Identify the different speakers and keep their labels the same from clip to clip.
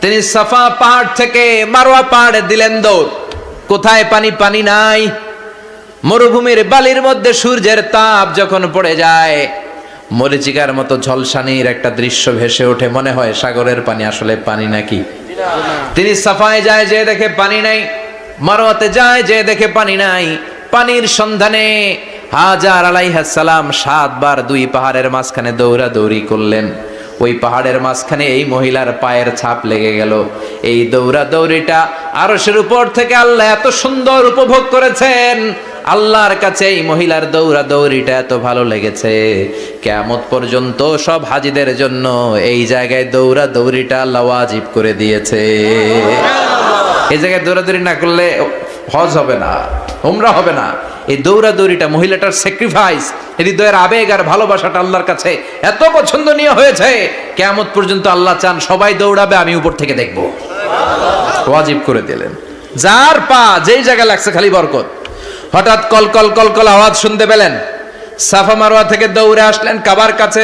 Speaker 1: তিনি সাফা পাহাড় থেকে মারওয়া পাহাড়ে দিলেন দৌড়। কোথায় পানি? পানি নাই। মরুভূমির বালির মধ্যে সূর্যের তাপ যখন পড়ে যায়, মরীচিকার মতো ঝলসানির একটা দৃশ্য ভেসে ওঠে, মনে হয় সাগরের পানি, আসলে পানি নাকি। তিনি সাফায় যায়, যে দেখে পানি নাই। মারওয়াতে যায়, যে দেখে পানি নাই। পানির সন্ধানে হাজার আলাইহিস সালাম 7 বার 2 পাহাড়ের মাঝখানে দৌড়াদৌড়ি করলেন। ওই পাহাড়ের মাঝখানে এই মহিলার পায়ের ছাপ লেগে গেল। এই দৌড়াদৌড়িটা আরশের উপর থেকে আল্লাহ এত সুন্দর উপভোগ করেছেন। আল্লাহর কাছে এই মহিলার দৌড়াদৌড়িটা এত ভালো লেগেছে, কিয়ামত পর্যন্ত সব হাজীদের জন্য এই জায়গায় দৌড়াদৌড়িটা আল্লাহ ওয়াজিব করে দিয়েছে। এই জায়গায় দৌড়াদৌড়ি না করলে হজ হবে না, উমরা হবে না। এই দৌড়াদৌড়িটা, মহিলাটার স্যাক্রিফাইস, হৃদয়ের আবেগ আর ভালোবাসাটা আল্লাহর কাছে এত পছন্দনীয় হয়েছে, কিয়ামত পর্যন্ত আল্লাহ চান সবাই দৌড়াবে, আমি উপর থেকে দেখব। ওয়াজিব করে দিলেন। যার পা যেই জায়গায় লাগছে খালি বরকত। হঠাৎ কলকল কলকল আওয়াজ শুনতে পেলেন। সাফা মারওয়া থেকে দৌড়ে আসলেন কাবার কাছে।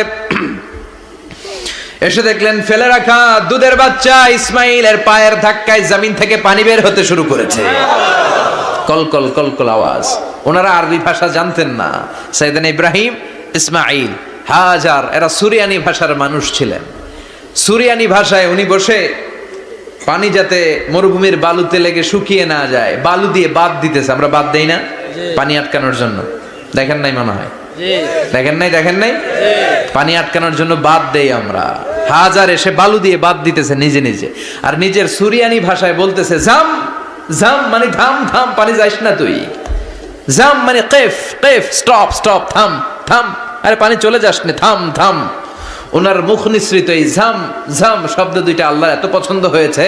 Speaker 1: এসে দেখলেন ফেলে রাখা দুধের বাচ্চা ইসমাইলের পায়ের ধাক্কায় জমিন থেকে পানি বের হতে শুরু করেছে। কলকল কলকল আওয়াজ। ওনারা আরবি ভাষা জানতেন না। সাইয়েদনা ইব্রাহিম, ইসমাইল, হাজার, এরা সুরিয়ানি ভাষার মানুষ ছিলেন। সুরিয়ানি ভাষায় উনি বসে পানি যাতে মরুভূমির বালুতে লেগে শুকিয়ে না যায়, বালু দিয়ে বাদ দিতেছে। আমরা বাদ দেই না পানি আটকানোর জন্য? দেখেন নাই মনে হয়? দেখেন নাই? পানি আটকানোর জন্য বাদ দেই আমরা। হাজার এসে বালু দিয়ে বাদ দিতেছে নিজে নিজে, আর নিজের সুরিয়ানি ভাষায় বলতেছে জাম। জাম মানে থাম থাম, পানি যাইস না তুই। জাম মানে কেফ কেফ, স্টপ স্টপ, থাম থাম, আরে পানি চলে যাস না, থাম থাম। ওনার মুখ নিঃসৃত এই ঝাম ঝাম শব্দ দুইটা আল্লাহ এত পছন্দ হয়েছে,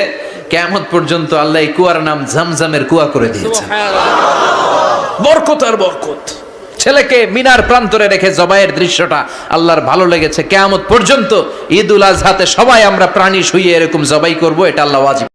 Speaker 1: কিয়ামত পর্যন্ত আল্লাহ এই কুয়ার নাম ঝামঝামের কুয়া করে দিয়েছেন। বরকত আর বরকত। ছেলেকে মিনার প্রান্তরে রেখে জবাইয়ের দৃশ্যটা আল্লাহর ভালো লেগেছে। কিয়ামত পর্যন্ত ঈদুল আজহাতে সবাই আমরা প্রাণী শুইয়ে এরকম জবাই করব, এটা আল্লাহ ওয়াজিব